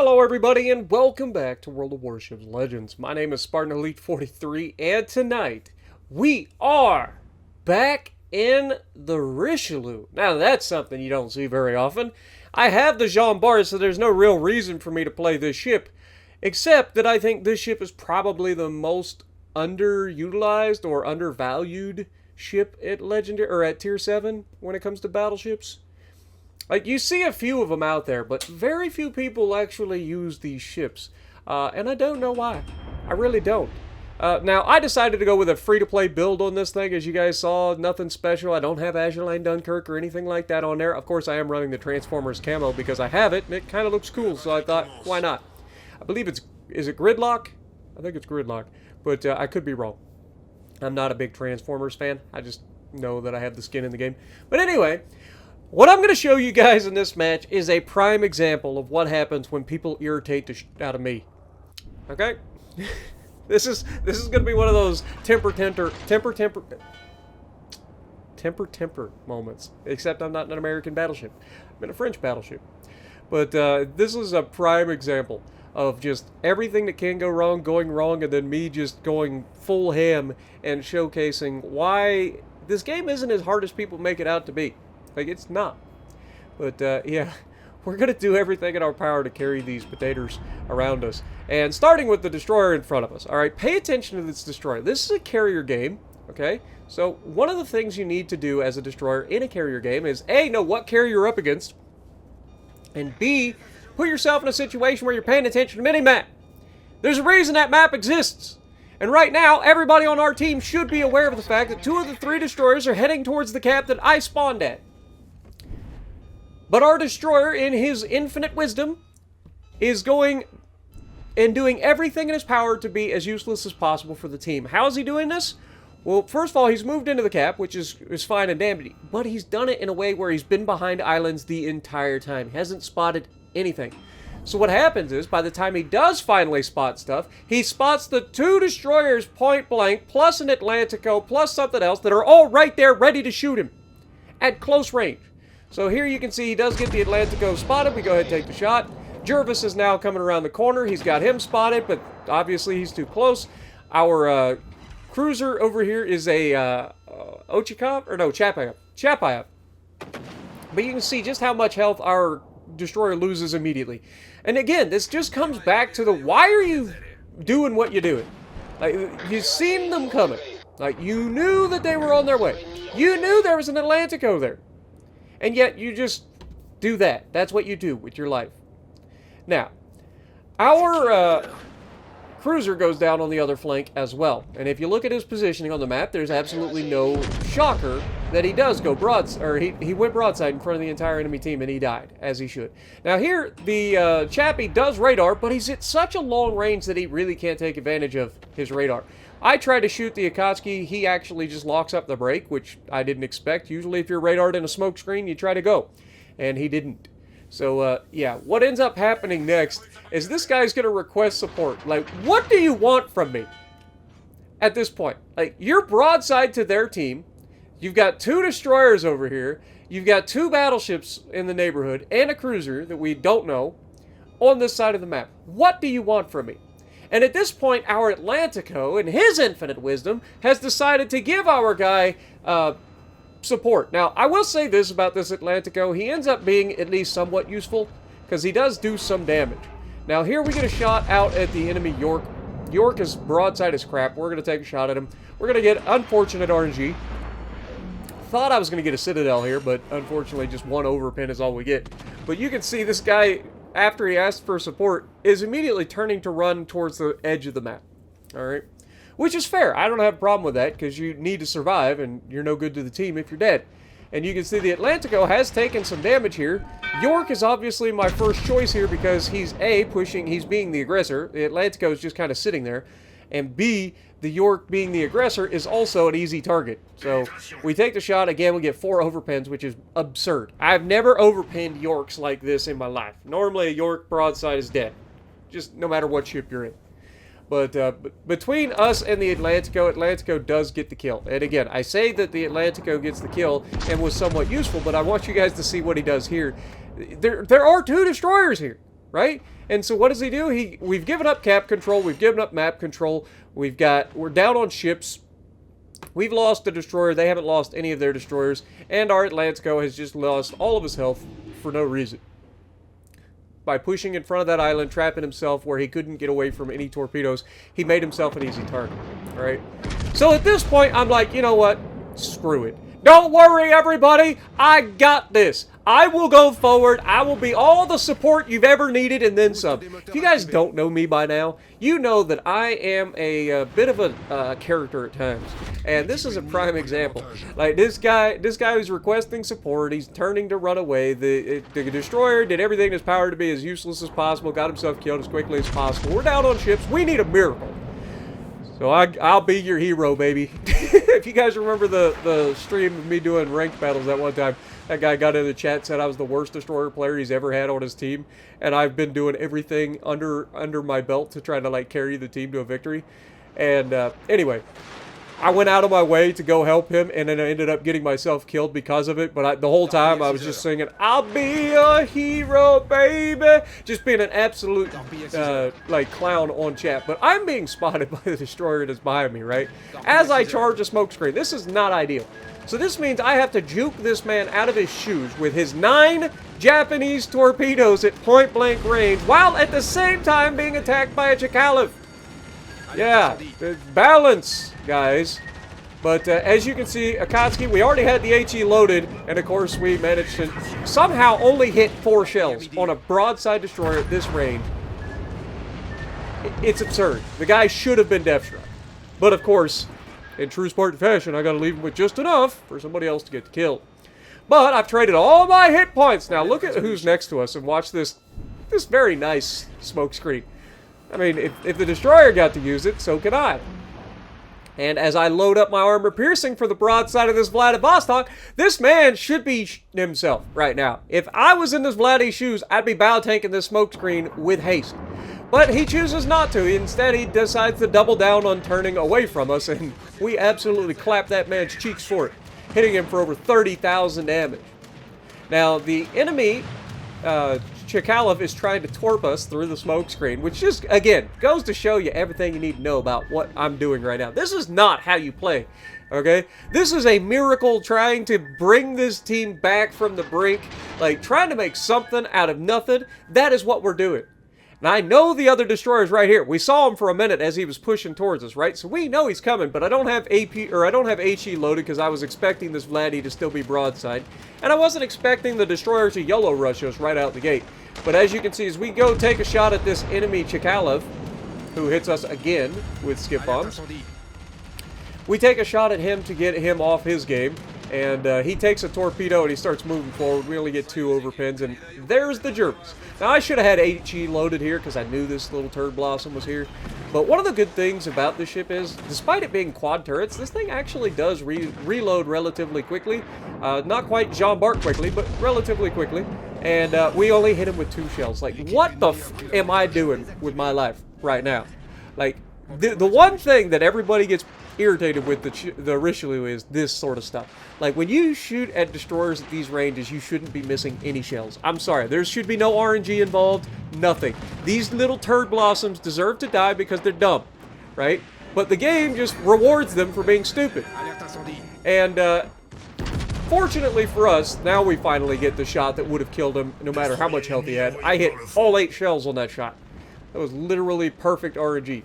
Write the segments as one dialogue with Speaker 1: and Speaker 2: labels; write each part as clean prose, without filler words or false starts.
Speaker 1: Hello everybody and welcome back to World of Warships Legends. My name is Spartan Elite 43 and tonight we are back in the Richelieu. Now that's something you don't see very often. I have the Jean Bart, so there's no real reason for me to play this ship, except that I think this ship is probably the most underutilized or undervalued ship at Legendary or at Tier 7 when it comes to battleships. Like, you see a few of them out there, but very few people actually use these ships. And I don't know why. I really don't. Now, I decided to go with a free-to-play build on this thing. As you guys saw, nothing special. I don't have Azure Dunkirk or anything like that on there. Of course, I am running the Transformers camo because I have it, and it kind of looks cool, so I thought, why not? I believe it's... Is it Gridlock? I think it's Gridlock, but I could be wrong. I'm not a big Transformers fan. I just know that I have the skin in the game. But anyway... What I'm going to show you guys in this match is a prime example of what happens when people irritate the shit out of me. Okay? This is going to be one of those temper moments. Except I'm not in an American battleship. I'm in a French battleship. But this is a prime example of just everything that can go wrong going wrong, and then me just going full ham and showcasing why this game isn't as hard as people make it out to be. Like, it's not. But, yeah, we're going to do everything in our power to carry these potatoes around us. And starting with the destroyer in front of us. Alright, pay attention to this destroyer. This is a carrier game, okay? So, one of the things you need to do as a destroyer in a carrier game is, A, know what carrier you're up against. And B, put yourself in a situation where you're paying attention to mini-map. There's a reason that map exists. And right now, everybody on our team should be aware of the fact that 2 of the 3 destroyers are heading towards the cap that I spawned at. But our destroyer, in his infinite wisdom, is going and doing everything in his power to be as useless as possible for the team. How is he doing this? Well, first of all, he's moved into the cap, which is fine and dandy. But he's done it in a way where he's been behind islands the entire time. He hasn't spotted anything. So what happens is, by the time he does finally spot stuff, he spots the 2 destroyers point blank, plus an Atlantico, plus something else that are all right there ready to shoot him at close range. So here you can see he does get the Atlantico spotted. We go ahead and take the shot. Jervis is now coming around the corner. He's got him spotted, but obviously he's too close. Our cruiser over here is a Ochikov, or no, Chapayev. But you can see just how much health our destroyer loses immediately. And again, this just comes back to the why are you doing what you're doing? Like, you've seen them coming. Like, you knew that they were on their way. You knew there was an Atlantico there. And yet, you just do that. That's what you do with your life. Now, our cruiser goes down on the other flank as well. And if you look at his positioning on the map, there's absolutely no shocker that he does go broadside, or he went broadside in front of the entire enemy team, and he died, as he should. Now here, the Chappie does radar, but he's at such a long range that he really can't take advantage of his radar. I tried to shoot the Akatsuki. He actually just locks up the brake, which I didn't expect. Usually if you're radared in a smoke screen, you try to go. And he didn't. So, yeah. What ends up happening next is this guy's going to request support. Like, what do you want from me? At this point. Like, you're broadside to their team. You've got 2 destroyers over here. You've got 2 battleships in the neighborhood. And a cruiser that we don't know on this side of the map. What do you want from me? And at this point, our Atlantico, in his infinite wisdom, has decided to give our guy support. Now, I will say this about this Atlantico. He ends up being at least somewhat useful, because he does do some damage. Now, here we get a shot out at the enemy York. York is broadside as crap. We're going to take a shot at him. We're going to get unfortunate RNG. Thought I was going to get a Citadel here, but unfortunately just 1 overpin is all we get. But you can see this guy, after he asked for support, is immediately turning to run towards the edge of the map. Alright? Which is fair. I don't have a problem with that, because you need to survive, and you're no good to the team if you're dead. And you can see the Atlantico has taken some damage here. York is obviously my first choice here, because he's A, he's being the aggressor. The Atlantico is just kind of sitting there. And B, the York being the aggressor is also an easy target. So we take the shot. Again, we get 4 overpins, which is absurd. I've never overpinned Yorks like this in my life. Normally a York broadside is dead. Just no matter what ship you're in. But between us and the Atlantico, Atlantico does get the kill. And again, I say that the Atlantico gets the kill and was somewhat useful, but I want you guys to see what he does here. There are 2 destroyers here. right? And so what does he do? We've given up cap control, we've given up map control, we're down on ships, we've lost the destroyer, they haven't lost any of their destroyers, and our Atlantico has just lost all of his health for no reason. By pushing in front of that island, trapping himself where he couldn't get away from any torpedoes, he made himself an easy target, alright? So at this point, I'm like, you know what? Screw it. Don't worry, everybody. I got this. I will go forward. I will be all the support you've ever needed and then some. If you guys don't know me by now, you know that I am a bit of a character at times. And this is a prime example. Like, this guy who's requesting support, he's turning to run away. The destroyer did everything in his power to be as useless as possible, got himself killed as quickly as possible. We're down on ships. We need a miracle. So I'll be your hero, baby. If you guys remember the stream of me doing ranked battles that one time, that guy got in the chat and said I was the worst destroyer player he's ever had on his team, and I've been doing everything under my belt to try to like carry the team to a victory. And anyway, I went out of my way to go help him, and then I ended up getting myself killed because of it. But the whole time I was just singing, "I'll be a hero, baby," just being an absolute like clown on chat. But I'm being spotted by the destroyer that's behind me, right? As I charge a smoke screen. This is not ideal. So this means I have to juke this man out of his shoes with his 9 Japanese torpedoes at point-blank range, while at the same time being attacked by a Chikalev. Yeah, balance, guys. But as you can see, Akatsuki, we already had the HE loaded, and of course we managed to somehow only hit 4 shells on a broadside destroyer at this range. It's absurd. The guy should have been death struck. But of course, in true Spartan fashion, I gotta leave him with just enough for somebody else to get the kill. But I've traded all my hit points. Now look at who's next to us and watch this very nice smoke screen. I mean, if the destroyer got to use it, so can I. And as I load up my armor piercing for the broadside of this Vladivostok, this man should be himself right now. If I was in this Vladdy's shoes, I'd be bow tanking this smoke screen with haste. But he chooses not to. Instead, he decides to double down on turning away from us, and we absolutely clap that man's cheeks for it, hitting him for over 30,000 damage. Now, the enemy, Chikalev, is trying to torp us through the smoke screen, which just, again, goes to show you everything you need to know about what I'm doing right now. This is not how you play, okay? This is a miracle trying to bring this team back from the brink, like trying to make something out of nothing. That is what we're doing. And I know the other destroyer's right here. We saw him for a minute as he was pushing towards us, right? So we know he's coming, but I don't have AP, or I don't have HE loaded because I was expecting this Vladdy to still be broadside. And I wasn't expecting the destroyer to YOLO rush us right out the gate. But as you can see, as we go take a shot at this enemy Chikalev, who hits us again with skip bombs, we take a shot at him to get him off his game. And he takes a torpedo and he starts moving forward. We only get 2 overpins, and there's the Germans. Now, I should have had HE loaded here because I knew this little turd blossom was here. But one of the good things about this ship is, despite it being quad turrets, this thing actually does reload relatively quickly. Not quite Jean Bart quickly, but relatively quickly. And we only hit him with 2 shells. Like, what the f am I doing with my life right now? Like, the one thing that everybody gets irritated with the Richelieu is this sort of stuff. Like, when you shoot at destroyers at these ranges, you shouldn't be missing any shells. I'm sorry, there should be no RNG involved, nothing. These little turd blossoms deserve to die because they're dumb, right? But the game just rewards them for being stupid. And fortunately for us, now we finally get the shot that would have killed him no matter how much health he had. I hit all 8 shells on that shot. That was literally perfect RNG.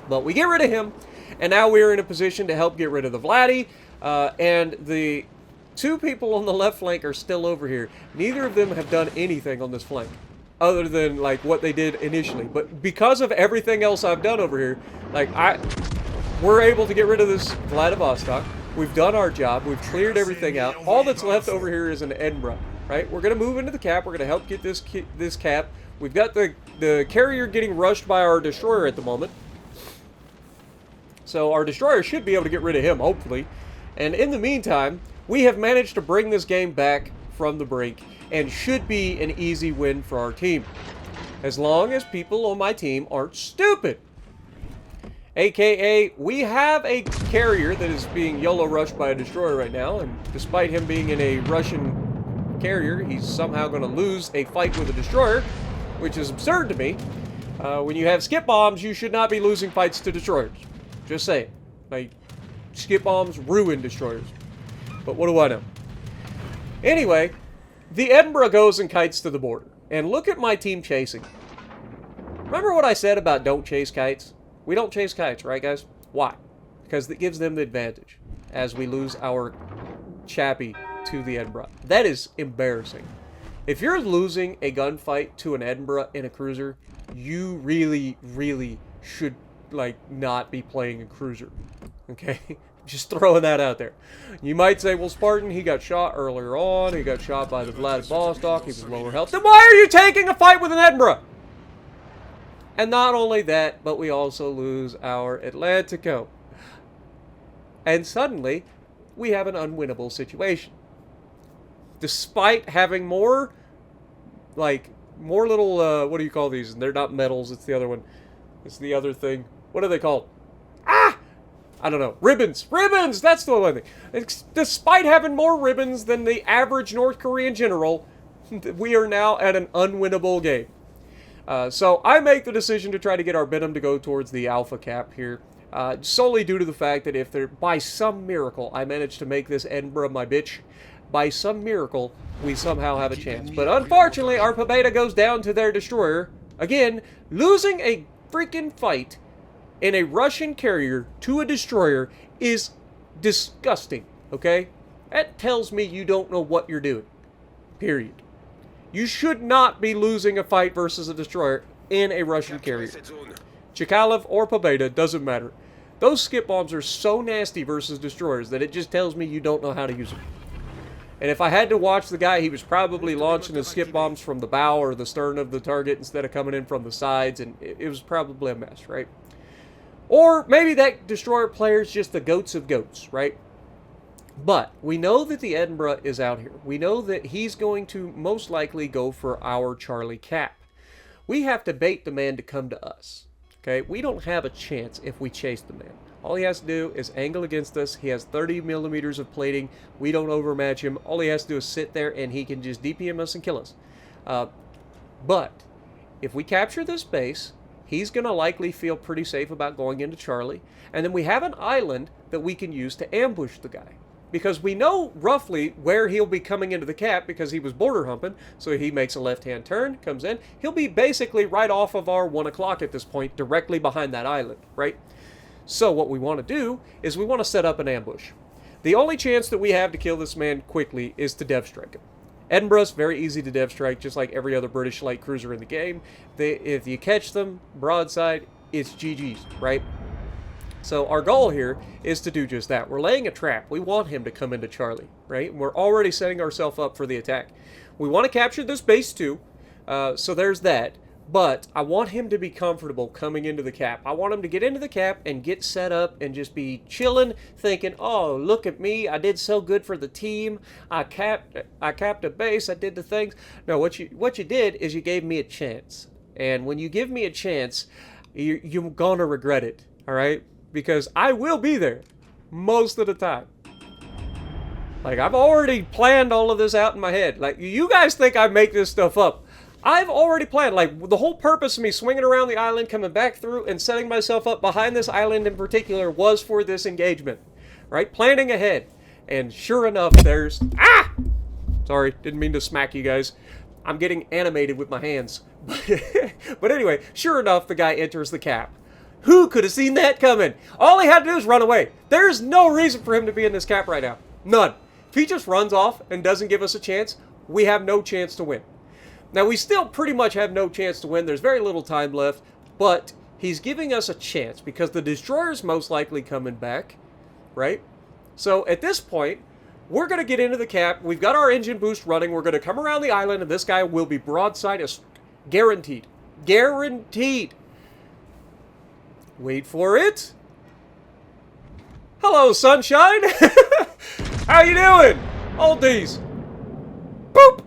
Speaker 1: But we get rid of him, and now we're in a position to help get rid of the Vladdy, and the 2 people on the left flank are still over here. Neither of them have done anything on this flank, other than, like, what they did initially. But because of everything else I've done over here, like, we're able to get rid of this Vladivostok. We've done our job. We've cleared everything out. All that's left over here is an Edinburgh, right? We're going to move into the cap. We're going to help get this cap. We've got the carrier getting rushed by our destroyer at the moment. So our destroyer should be able to get rid of him, hopefully. And in the meantime, we have managed to bring this game back from the brink and should be an easy win for our team. As long as people on my team aren't stupid. AKA, we have a carrier that is being YOLO rushed by a destroyer right now, and despite him being in a Russian carrier, he's somehow going to lose a fight with a destroyer. which is absurd to me. When you have skip bombs, you should not be losing fights to destroyers. Just saying. Like, skip bombs ruin destroyers. But what do I know? Anyway, the Edinburgh goes and kites to the border. And look at my team chasing. Remember what I said about don't chase kites? We don't chase kites, right, guys? Why? Because it gives them the advantage as we lose our chappie to the Edinburgh. That is embarrassing. If you're losing a gunfight to an Edinburgh in a cruiser, you really, really should, like, not be playing a cruiser. Okay? Just throwing that out there. You might say, well, Spartan, he got shot earlier on. He got shot by the Vladivostok. He was lower health. Then why are you taking a fight with an Edinburgh? And not only that, but we also lose our Atlantico. And suddenly, we have an unwinnable situation. Despite having more little, what do you call these? They're not medals, it's the other one. It's the other thing. What are they called? Ah! I don't know. Ribbons! Ribbons! That's the one thing. Despite having more ribbons than the average North Korean general, we are now at an unwinnable game. So I make the decision to try to get our Benham to go towards the Alpha cap here. Solely due to the fact that if there, by some miracle, I manage to make this Edinburgh my bitch, by some miracle, we somehow have a chance. But unfortunately, our Pobeda goes down to their destroyer. Again, losing a freaking fight in a Russian carrier to a destroyer is disgusting, okay? That tells me you don't know what you're doing. Period. You should not be losing a fight versus a destroyer in a Russian carrier. Chikalev or Pobeda, doesn't matter. Those skip bombs are so nasty versus destroyers that it just tells me you don't know how to use them. And if I had to watch the guy, he was probably launching the skip bombs from the bow or the stern of the target instead of coming in from the sides, and it was probably a mess, right? Or maybe that destroyer player is just the goats of goats, right? But we know that the Edinburgh is out here. We know that he's going to most likely go for our Charlie cap. We have to bait the man to come to us. Okay, we don't have a chance if we chase the man. All he has to do is angle against us. He has 30 millimeters of plating. We don't overmatch him. All he has to do is sit there and he can just DPM us and kill us. But if we capture this base, he's going to likely feel pretty safe about going into Charlie. And then we have an island that we can use to ambush the guy. Because we know roughly where he'll be coming into the cap because he was border humping. So he makes a left-hand turn, comes in. He'll be basically right off of our 1 o'clock at this point, directly behind that island, right? So what we want to do is we want to set up an ambush. The only chance that we have to kill this man quickly is to dev strike him. Edinburgh's very easy to dev strike, just like every other British light cruiser in the game. If you catch them broadside, it's GG's, right? So our goal here is to do just that. We're laying a trap. We want him to come into Charlie, right? We're already setting ourselves up for the attack. We want to capture this base too, so there's that. But I want him to be comfortable coming into the cap. I want him to get into the cap and get set up and just be chilling, thinking, oh, look at me. I did so good for the team. I capped a base. I did the things. No, what you did is you gave me a chance. And when you give me a chance, you're going to regret it, all right? Because I will be there most of the time. Like, I've already planned all of this out in my head. Like, you guys think I make this stuff up. I've already planned. Like, the whole purpose of me swinging around the island, coming back through, and setting myself up behind this island in particular was for this engagement. Right? Planning ahead. And sure enough, there's... Ah! Sorry, didn't mean to smack you guys. I'm getting animated with my hands. But anyway, sure enough, the guy enters the cap. Who could have seen that coming? All he had to do is run away. There's no reason for him to be in this cap right now. None. If he just runs off and doesn't give us a chance, we have no chance to win. Now, we still pretty much have no chance to win. There's very little time left, but he's giving us a chance because the destroyer's most likely coming back, right? So at this point, we're going to get into the cap. We've got our engine boost running. We're going to come around the island, and this guy will be broadside as guaranteed. Guaranteed. Wait for it. Hello, sunshine. How you doing? Oldies. Boop.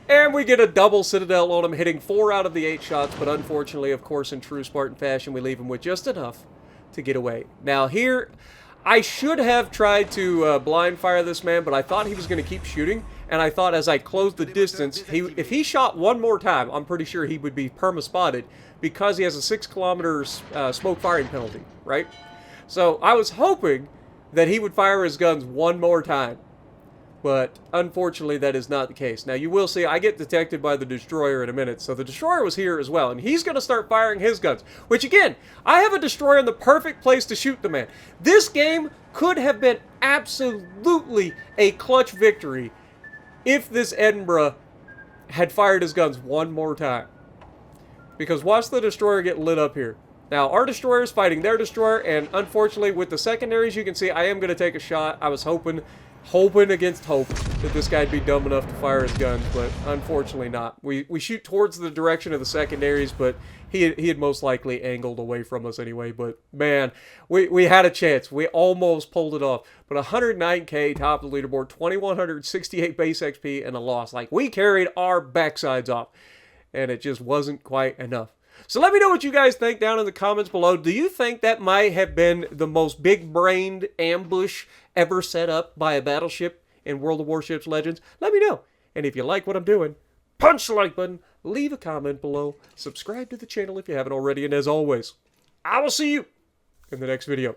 Speaker 1: And we get a double Citadel on him, hitting 4 out of the 8 shots. But unfortunately, of course, in true Spartan fashion, we leave him with just enough to get away. Now here, I should have tried to blind fire this man, but I thought he was going to keep shooting. and I thought as I closed the distance, if he shot one more time, I'm pretty sure he would be perma-spotted because he has a 6 kilometers smoke firing penalty, right? So I was hoping that he would fire his guns one more time. But unfortunately, that is not the case. Now, you will see I get detected by the destroyer in a minute. So the destroyer was here as well. And he's going to start firing his guns. Which, again, I have a destroyer in the perfect place to shoot the man. This game could have been absolutely a clutch victory if this Edinburgh had fired his guns one more time. Because watch the destroyer get lit up here. Now, our destroyer is fighting their destroyer. And unfortunately, with the secondaries, you can see I am going to take a shot. I was hoping against hope that this guy'd be dumb enough to fire his guns, but unfortunately not. We shoot towards the direction of the secondaries, but he had most likely angled away from us anyway. But man, we had a chance. We almost pulled it off. But 109k top of the leaderboard, 2168 base XP, and a loss. Like, we carried our backsides off, and it just wasn't quite enough. So let me know what you guys think down in the comments below. Do you think that might have been the most big-brained ambush ever set up by a battleship in World of Warships Legends? Let me know. And if you like what I'm doing, punch the like button, leave a comment below, subscribe to the channel if you haven't already, and as always, I will see you in the next video.